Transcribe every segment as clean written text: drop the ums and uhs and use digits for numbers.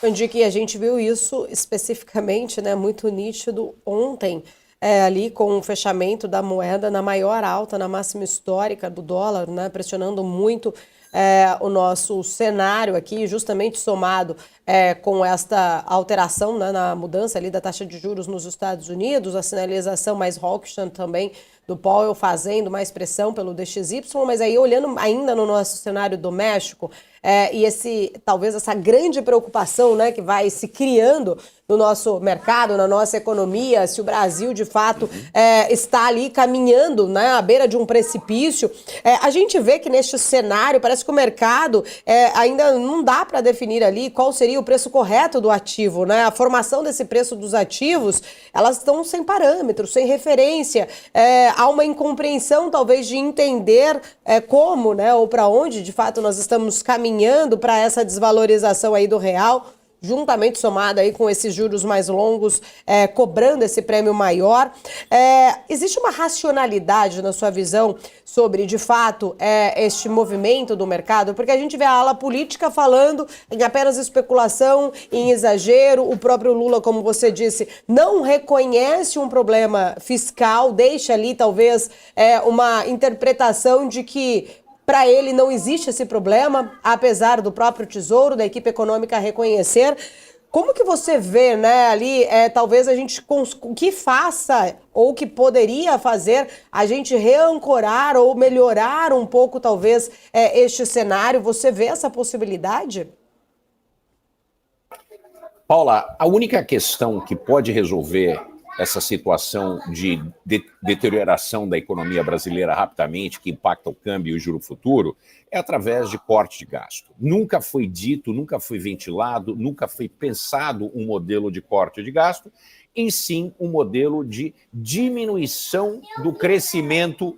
onde que a gente viu isso especificamente, né, muito nítido ontem, ali com o fechamento da moeda na maior alta, na máxima histórica do dólar, né, pressionando muito o nosso cenário aqui, justamente somado com esta alteração, né, na mudança ali da taxa de juros nos Estados Unidos, a sinalização mais hawkish também do Powell fazendo mais pressão pelo DXY, mas aí olhando ainda no nosso cenário doméstico, e talvez essa grande preocupação, né, que vai se criando no nosso mercado, na nossa economia, se o Brasil de fato está ali caminhando, né, à beira de um precipício. A gente vê que neste cenário parece que o mercado ainda não dá para definir ali qual seria o preço correto do ativo, né? A formação desse preço dos ativos, elas estão sem parâmetros, sem referência. Há uma incompreensão talvez de entender como, né, ou para onde de fato nós estamos caminhando para essa desvalorização aí do real, juntamente somada aí com esses juros mais longos, cobrando esse prêmio maior. Existe uma racionalidade na sua visão sobre, de fato, este movimento do mercado? Porque a gente vê a ala política falando em apenas especulação, em exagero. O próprio Lula, como você disse, não reconhece um problema fiscal, deixa ali talvez uma interpretação de que para ele não existe esse problema, apesar do próprio Tesouro, da equipe econômica reconhecer. Como que você vê, né, ali, talvez a gente, o que faça ou que poderia fazer a gente reancorar ou melhorar um pouco, talvez, este cenário? Você vê essa possibilidade? Paula, a única questão que pode resolver essa situação de deterioração da economia brasileira rapidamente, que impacta o câmbio e o juro futuro, é através de corte de gasto. Nunca foi dito, nunca foi ventilado, nunca foi pensado um modelo de corte de gasto, e sim um modelo de diminuição do crescimento,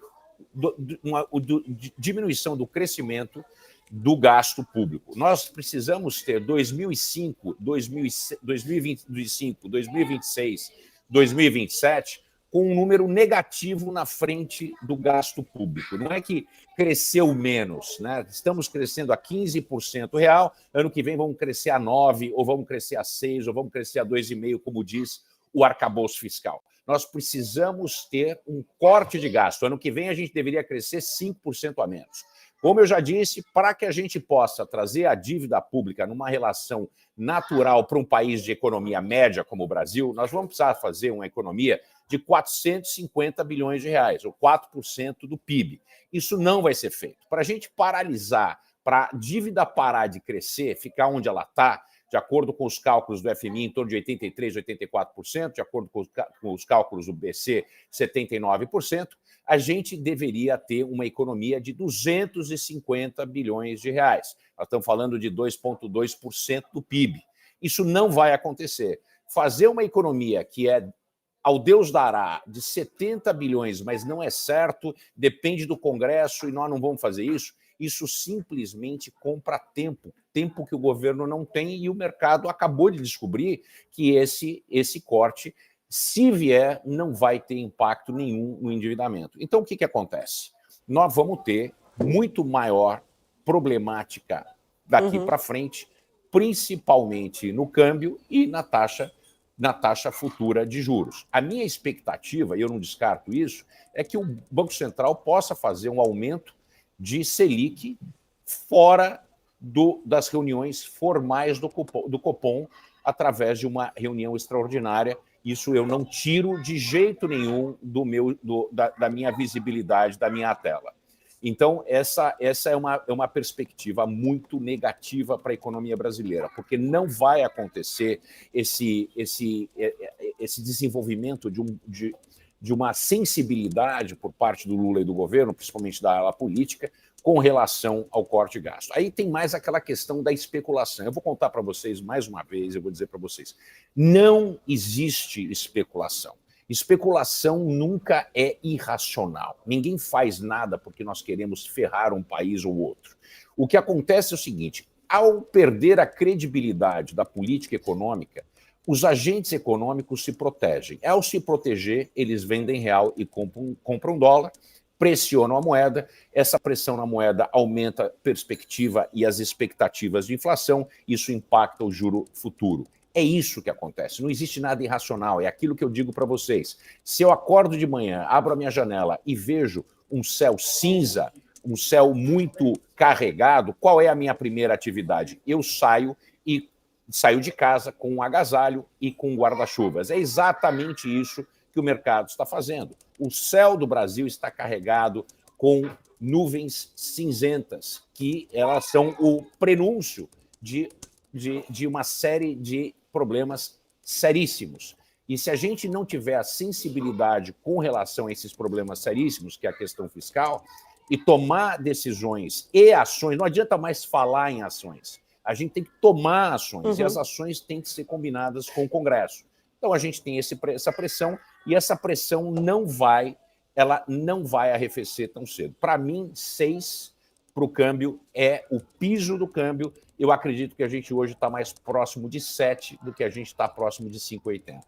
diminuição do crescimento do gasto público. Nós precisamos ter 2005, 2025, 2026, 2027 com um número negativo na frente do gasto público. Não é que cresceu menos, né? Estamos crescendo a 15% real, ano que vem vamos crescer a 9%, ou vamos crescer a 6%, ou vamos crescer a 2,5%, como diz o arcabouço fiscal. Nós precisamos ter um corte de gasto. Ano que vem a gente deveria crescer 5% a menos. Como eu já disse, para que a gente possa trazer a dívida pública numa relação natural para um país de economia média como o Brasil, nós vamos precisar fazer uma economia de 450 bilhões de reais, ou 4% do PIB. Isso não vai ser feito. Para a gente paralisar, para a dívida parar de crescer, ficar onde ela está, de acordo com os cálculos do FMI, em torno de 83%, 84%, de acordo com os cálculos do BC, 79%, a gente deveria ter uma economia de 250 bilhões de reais. Nós estamos falando de 2,2% do PIB. Isso não vai acontecer. Fazer uma economia que é ao Deus dará de 70 bilhões, mas não é certo, depende do Congresso e nós não vamos fazer isso, isso simplesmente compra tempo, tempo que o governo não tem, e o mercado acabou de descobrir que esse corte, se vier, não vai ter impacto nenhum no endividamento. Então, o que acontece? Nós vamos ter muito maior problemática daqui para frente, principalmente no câmbio e na taxa futura de juros. A minha expectativa, e eu não descarto isso, é que o Banco Central possa fazer um aumento de Selic fora das reuniões formais do Copom, através de uma reunião extraordinária. Isso eu não tiro de jeito nenhum da minha visibilidade, da minha tela. Então, essa é uma perspectiva muito negativa para a economia brasileira, porque não vai acontecer esse desenvolvimento de uma sensibilidade por parte do Lula e do governo, principalmente da ala política, com relação ao corte de gasto. Aí tem mais aquela questão da especulação. Eu vou contar para vocês mais uma vez, eu vou dizer para vocês, não existe especulação. Especulação nunca é irracional. Ninguém faz nada porque nós queremos ferrar um país ou outro. O que acontece é o seguinte, ao perder a credibilidade da política econômica, os agentes econômicos se protegem. Ao se proteger, eles vendem real e compram dólar, pressionam a moeda, essa pressão na moeda aumenta a perspectiva e as expectativas de inflação, isso impacta o juro futuro. É isso que acontece, não existe nada irracional, é aquilo que eu digo para vocês. Se eu acordo de manhã, abro a minha janela e vejo um céu cinza, um céu muito carregado, qual é a minha primeira atividade? Eu saio de casa com um agasalho e com um guarda-chuvas. É exatamente isso que o mercado está fazendo. O céu do Brasil está carregado com nuvens cinzentas, que elas são o prenúncio de uma série de problemas seríssimos. E se a gente não tiver a sensibilidade com relação a esses problemas seríssimos, que é a questão fiscal, e tomar decisões e ações, não adianta mais falar em ações, a gente tem que tomar ações, e as ações têm que ser combinadas com o Congresso. Então a gente tem essa pressão, e essa pressão ela não vai arrefecer tão cedo. Para mim, 6 para o câmbio é o piso do câmbio. Eu acredito que a gente hoje está mais próximo de 7 do que a gente está próximo de 5,80.